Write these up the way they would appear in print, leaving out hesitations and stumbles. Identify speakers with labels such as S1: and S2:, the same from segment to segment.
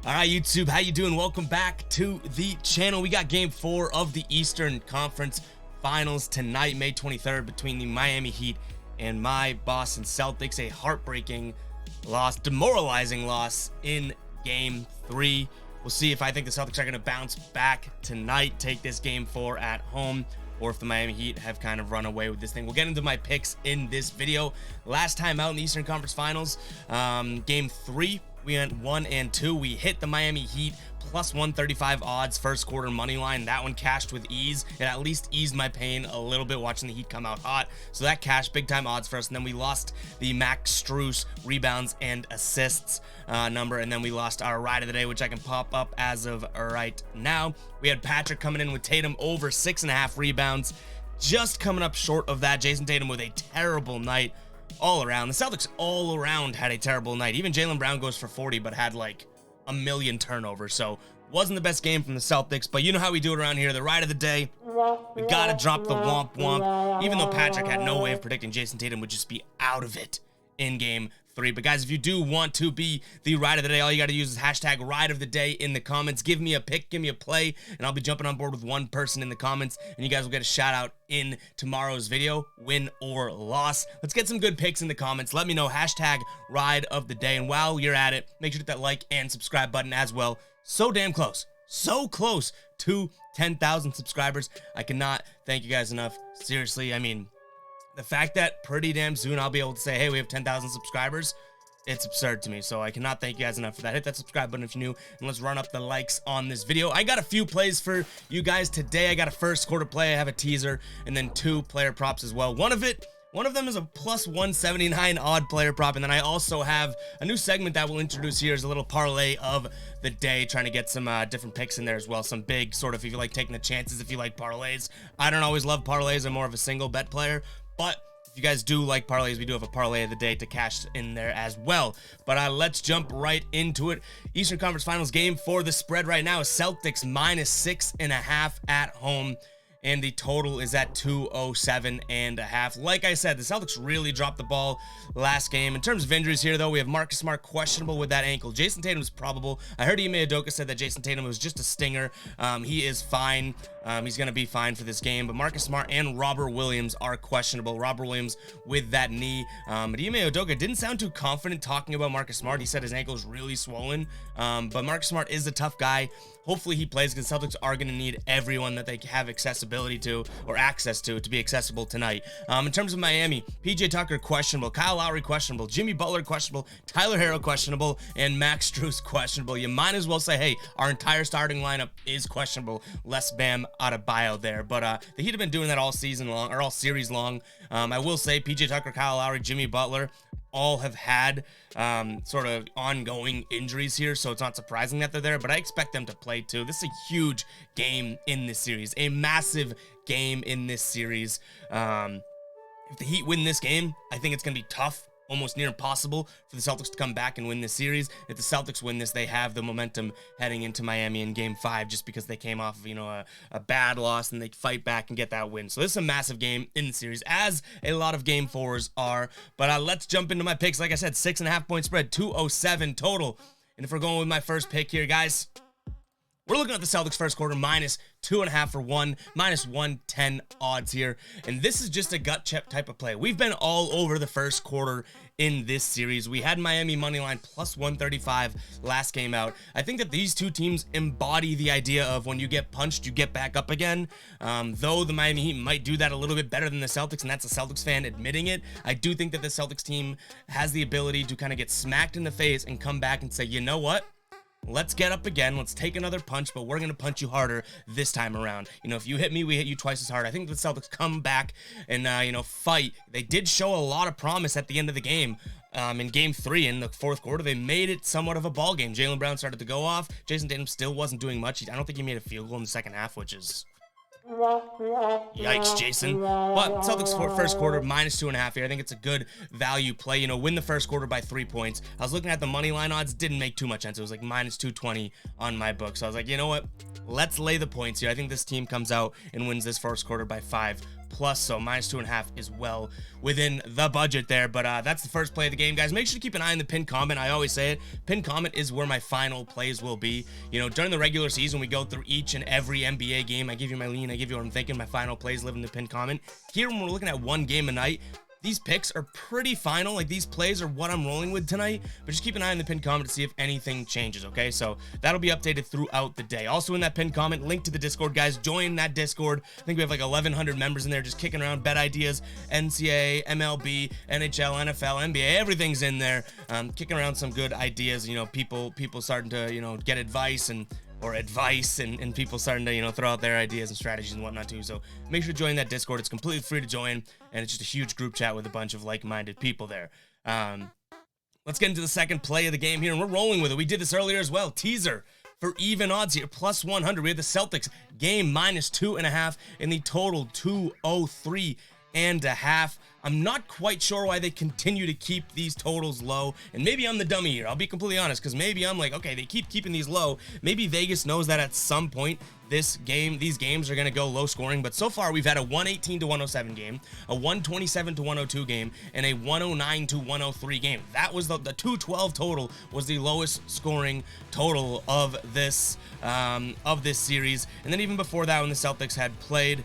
S1: All right, YouTube, how you doing? Welcome back to the channel. We got game 4 of the Eastern Conference Finals tonight, May 23rd, between the Miami Heat and my Boston Celtics. A heartbreaking loss, demoralizing loss in game 3. We'll see if I think the Celtics are going to bounce back tonight, take this game 4 at home, or if the Miami Heat have kind of run away with this thing. We'll get into my picks in this video. Last time out in the Eastern Conference Finals, game 3, we went 1 and 2. We hit the Miami Heat plus 135 odds first quarter money line. That one cashed with ease. It at least eased my pain a little bit watching the Heat come out hot. So that cashed big time odds for us. And then we lost the Max Strus rebounds and assists number. And then we lost our ride of the day, which I can pop up as of right now. We had Patrick coming in with Tatum over 6.5 rebounds. Just coming up short of that. Jason Tatum with a terrible night all around. The Celtics all around had a terrible night. Even Jaylen Brown goes for 40, but had like a million turnovers. So wasn't the best game from the Celtics, but you know how we do it around here. The ride of the day, we gotta drop the womp womp, even though Patrick had no way of predicting Jason Tatum would just be out of it in game 3. But guys, if you do want to be the ride of the day, all you got to use is hashtag ride of the day in the comments. Give me a pick, give me a play, and I'll be jumping on board with one person in the comments, and you guys will get a shout out in tomorrow's video, win or loss. Let's get some good picks in the comments. Let me know, hashtag ride of the day. And while you're at it, make sure to hit that like and subscribe button as well. So damn close, so close to 10,000 subscribers. I cannot thank you guys enough. Seriously, I mean, the fact that pretty damn soon I'll be able to say, hey, we have 10,000 subscribers, it's absurd to me. So I cannot thank you guys enough for that. Hit that subscribe button if you're new, and let's run up the likes on this video. I got a few plays for you guys today. I got a first quarter play, I have a teaser, and then 2 player props as well. One of them is a plus 179 odd player prop, and then I also have a new segment that we'll introduce here as a little parlay of the day, trying to get some different picks in there as well. Some big sort of, if you like taking the chances, if you like parlays. I don't always love parlays. I'm more of a single bet player, but if you guys do like parlays, we do have a parlay of the day to cash in there as well. But let's jump right into it. Eastern Conference Finals game 4. The spread right now is Celtics minus 6.5 at home, and the total is at 207.5. Like I said, the Celtics really dropped the ball last game. In terms of injuries here, though, we have Marcus Smart questionable with that ankle. Jason Tatum is probable. I heard Ime Udoka said that Jason Tatum was just a stinger. He is fine. He's going to be fine for this game. But Marcus Smart and Robert Williams are questionable. Robert Williams with that knee. But Ime Udoka didn't sound too confident talking about Marcus Smart. He said his ankle is really swollen. But Marcus Smart is a tough guy. Hopefully he plays, because Celtics are going to need everyone that they have accessibility to, or access to be accessible tonight. In terms of Miami, PJ Tucker questionable, Kyle Lowry questionable, Jimmy Butler questionable, Tyler Herro questionable, and Max Strus questionable. You might as well say, hey, our entire starting lineup is questionable. Less Bam Adebayo there. But the Heat have been doing that all season long, or all series long. I will say PJ Tucker, Kyle Lowry, Jimmy Butler all have had sort of ongoing injuries here, so it's not surprising that they're there, but I expect them to play too. This is a huge game in this series, a massive game in this series. If the Heat win this game, I think it's going to be tough, almost near impossible for the Celtics to come back and win this series. If the Celtics win this, they have the momentum heading into Miami in game 5, just because they came off of, a bad loss, and they fight back and get that win. So this is a massive game in the series, as a lot of game 4s are. But let's jump into my picks. Like I said, 6.5 point spread, 207 total. And if we're going with my first pick here, guys, we're looking at the Celtics first quarter minus 2.5 for 1, minus 110 odds here. And this is just a gut check type of play. We've been all over the first quarter in this series. We had Miami money line plus 135 last game out. I think that these two teams embody the idea of when you get punched, you get back up again. Though the Miami Heat might do that a little bit better than the Celtics, and that's a Celtics fan admitting it, I do think that the Celtics team has the ability to kind of get smacked in the face and come back and say, you know what? Let's get up again. Let's take another punch, but we're going to punch you harder this time around. If you hit me, we hit you twice as hard. I think the Celtics come back and, fight. They did show a lot of promise at the end of the game. In game 3, in the fourth quarter, they made it somewhat of a ball game. Jaylen Brown started to go off. Jason Tatum still wasn't doing much. I don't think he made a field goal in the second half, which is yikes, Jason. But Celtics first quarter minus 2.5 here. I think it's a good value play. Win the first quarter by 3 points. I was looking at the money line odds, didn't make too much sense. It was like minus 220 on my book. So I was like, you know what? Let's lay the points here. I think this team comes out and wins this first quarter by 5 plus, so -2.5 is well within the budget there. But that's the first play of the game, guys. Make sure to keep an eye on the pinned comment. I always say it, pinned comment is where my final plays will be. You know, during the regular season, we go through each and every NBA game. I give you my lean, I give you what I'm thinking. My final plays live in the pinned comment. Here, when we're looking at one game a night, these picks are pretty final. Like, these plays are what I'm rolling with tonight, but just keep an eye on the pinned comment to see if anything changes, okay? So that'll be updated throughout the day. Also in that pinned comment, link to the Discord, guys. Join that Discord. I think we have like 1,100 members in there just kicking around bet ideas, NCAA, MLB, NHL, NFL, NBA, everything's in there. Kicking around some good ideas, you know, people starting to, you know, get advice and people starting to, you know, throw out their ideas and strategies and whatnot too. So make sure to join that Discord. It's completely free to join, and it's just a huge group chat with a bunch of like-minded people there. Let's get into the second play of the game here, and we're rolling with it. We did this earlier as well. Teaser for even odds here, +100. We have the Celtics game -2.5 in the total 203.5. I'm not quite sure why they continue to keep these totals low, and maybe I'm the dummy here. I'll be completely honest, because maybe I'm like, okay, they keep keeping these low. Maybe Vegas knows that at some point these games are going to go low scoring, but so far we've had a 118-107 game, a 127-102 game, and a 109-103 game. That was the 212 total was the lowest scoring total of this series. And then even before that, when the Celtics had played,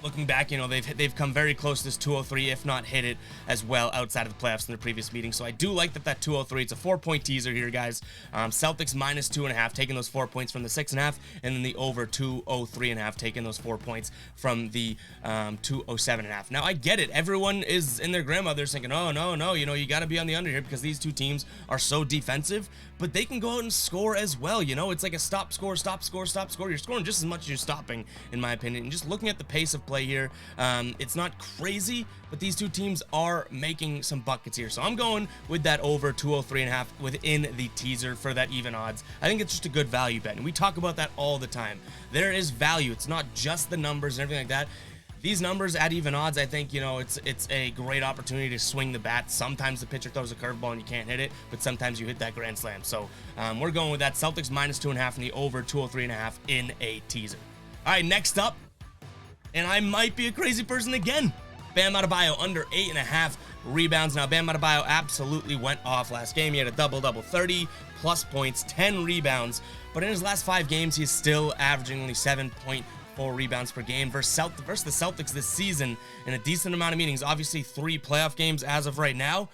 S1: looking back, you know, they've come very close to this 203, if not hit it as well outside of the playoffs in the previous meeting. So I do like that 203. It's a 4-point teaser here, guys. Celtics -2.5, taking those 4 points from the 6.5, and then the over 203.5, taking those 4 points from the 207.5. Now I get it. Everyone is in their grandmother's thinking, oh no, you know, you got to be on the under here because these two teams are so defensive, but they can go out and score as well. You know, it's like a stop, score, stop, score, stop, score. You're scoring just as much as you're stopping, in my opinion. And just looking at the pace of play here, it's not crazy, but these two teams are making some buckets here. So I'm going with that over 203.5 within the teaser for that even odds. I think it's just a good value bet, and we talk about that all the time. There is value. It's not just the numbers and everything like that. These numbers at even odds, I think, you know, it's a great opportunity to swing the bat. Sometimes the pitcher throws a curveball and you can't hit it, but sometimes you hit that grand slam. So we're going with that. Celtics -2.5 and the over 203.5 in a teaser. All right, next up, and I might be a crazy person again, Bam Adebayo under 8.5 rebounds. Now, Bam Adebayo absolutely went off last game. He had a double-double, 30+ points, 10 rebounds, but in his last 5 games, he's still averaging only 7.4 rebounds per game versus the Celtics this season in a decent amount of meetings. Obviously 3 playoff games as of right now,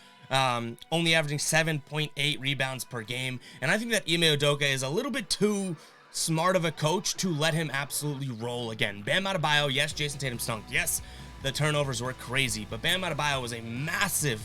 S1: only averaging 7.8 rebounds per game. And I think that Ime Udoka is a little bit too smart of a coach to let him absolutely roll again. Bam Adebayo, yes, Jason Tatum stunk. Yes, the turnovers were crazy, but Bam Adebayo was a massive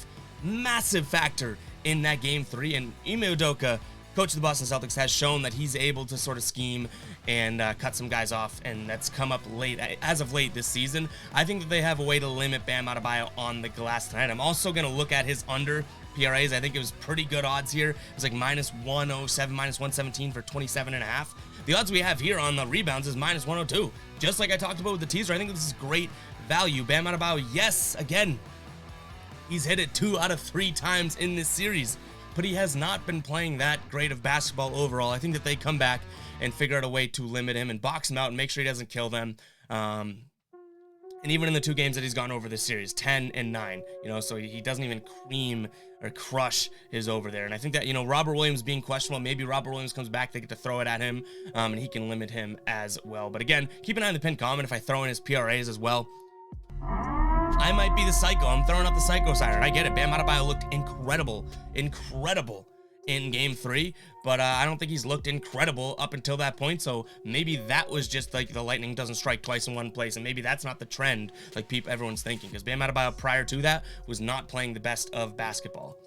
S1: factor in that game 3. And Ime Udoka, coach of the Boston Celtics, has shown that he's able to sort of scheme and cut some guys off, and that's come up late, as of late this season. I think that they have a way to limit Bam Adebayo on the glass tonight. I'm also going to look at his under PRAs. I think it was pretty good odds here. It's like -107, -117 for 27.5. The odds we have here on the rebounds is -102. Just like I talked about with the teaser, I think this is great value. Bam Adebayo, yes, again, he's hit it 2 out of 3 times in this series, but he has not been playing that great of basketball overall. I think that they come back and figure out a way to limit him and box him out and make sure he doesn't kill them. And even in the 2 games that he's gone over this series, 10 and 9, you know, so he doesn't even cream or crush his over there. And I think that, you know, Robert Williams being questionable, maybe Robert Williams comes back, they get to throw it at him, and he can limit him as well. But again, keep an eye on the pinned comment if I throw in his PRAs as well. I might be the psycho. I'm throwing out the psycho siren. I get it. Bam Adebayo looked incredible in game 3, but I don't think he's looked incredible up until that point. So maybe that was just like the lightning doesn't strike twice in one place, and maybe that's not the trend like everyone's thinking, because Bam Adebayo prior to that was not playing the best of basketball.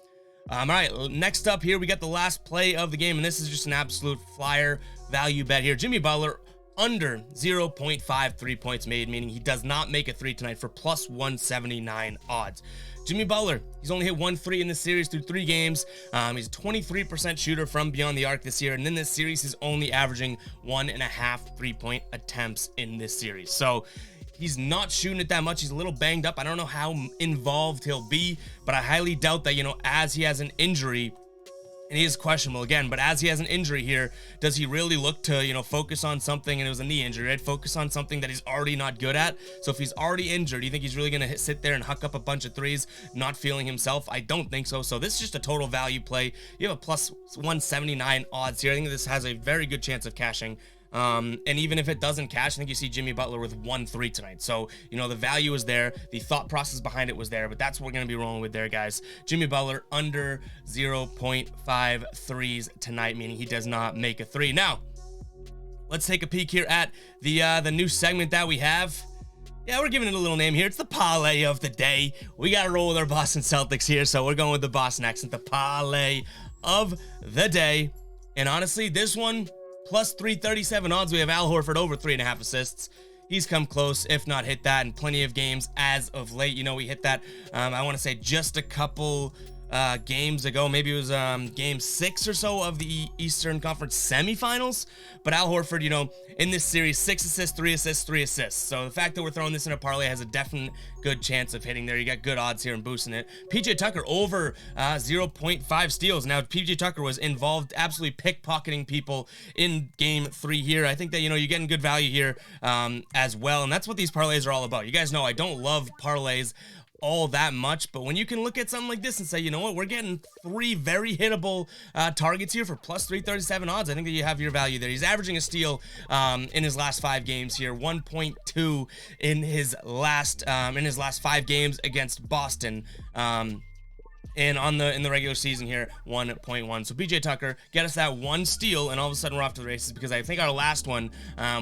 S1: All right, next up here we got the last play of the game, and this is just an absolute flyer value bet here. Jimmy Butler under 0.5 3-points made, meaning he does not make a 3 tonight, for +179 odds. Jimmy Butler, he's only hit 1 3 in this series through 3 games. He's a 23% shooter from beyond the arc this year, and in this series, he's only averaging 1.5 3-point attempts in this series. So he's not shooting it that much. He's a little banged up. I don't know how involved he'll be, but I highly doubt that, you know, as he has an injury, and he is questionable again. But as he has an injury here, does he really look to, you know, focus on something? And it was a knee injury, right? Focus on something that he's already not good at. So if he's already injured, do you think he's really gonna sit there and huck up a bunch of threes, not feeling himself? I don't think so. So this is just a total value play. You have a plus 179 odds here. I think this has a very good chance of cashing. And even if it doesn't cash, I think you see Jimmy Butler with 1-3 tonight. So, you know, the value is there. The thought process behind it was there, but that's what we're going to be rolling with there, guys. Jimmy Butler under 0.5 threes tonight, meaning he does not make a three. Now, let's take a peek here at the new segment that we have. Yeah, we're giving it a little name here. It's the parlay of the day. We got to roll with our Boston Celtics here, so we're going with the Boston accent, the parlay of the day. And honestly, this one, plus 337 odds. We have Al Horford over 3.5 assists. He's come close, if not hit that, in plenty of games as of late. You know, we hit that, I want to say just a couple games ago. Maybe it was game 6 or so of the Eastern Conference semifinals. But Al Horford, you know, in this series, 6 assists, 3 assists, 3 assists. So the fact that we're throwing this in a parlay has a definite good chance of hitting there. You got good odds here and boosting it. PJ Tucker over 0.5 steals. Now, PJ Tucker was involved, absolutely pickpocketing people in game 3 here. I think that, you know, you're getting good value here as well. And that's what these parlays are all about. You guys know I don't love parlays all that much, but when you can look at something like this and say, you know what, we're getting 3 very hittable targets here for plus 337 odds, I think that you have your value there. He's averaging a steal in his last 5 games here, 1.2 in his last 5 games against Boston. And in the regular season here, 1.1. So PJ Tucker, get us that 1 steal, and all of a sudden we're off to the races, because I think our last one,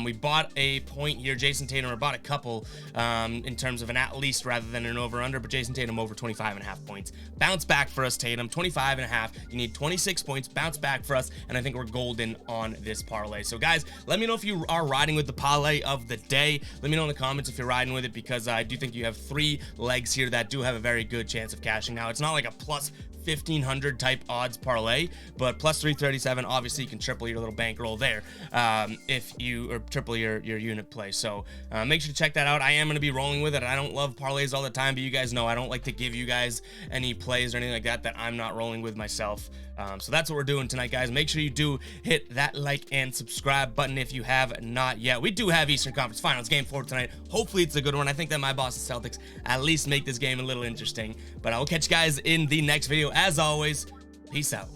S1: we bought a point here. Jason Tatum, or bought a couple in terms of an at least rather than an over-under, but Jason Tatum over 25.5 points. Bounce back for us, Tatum, 25.5. You need 26 points, bounce back for us, and I think we're golden on this parlay. So guys, let me know if you are riding with the parlay of the day. Let me know in the comments if you're riding with it, because I do think you have 3 legs here that do have a very good chance of cashing. Now, it's not like a plus 1,500 type odds parlay, but plus 337, obviously you can triple your little bankroll there if you, or triple your unit play. So make sure to check that out. I am going to be rolling with it. I don't love parlays all the time, but you guys know I don't like to give you guys any plays or anything like that I'm not rolling with myself. So that's what we're doing tonight, guys. Make sure you do hit that like and subscribe button if you have not yet. We do have Eastern Conference Finals game 4 tonight. Hopefully it's a good one. I think that my Boston Celtics at least make this game a little interesting. But I will catch you guys in the next video. As always, peace out.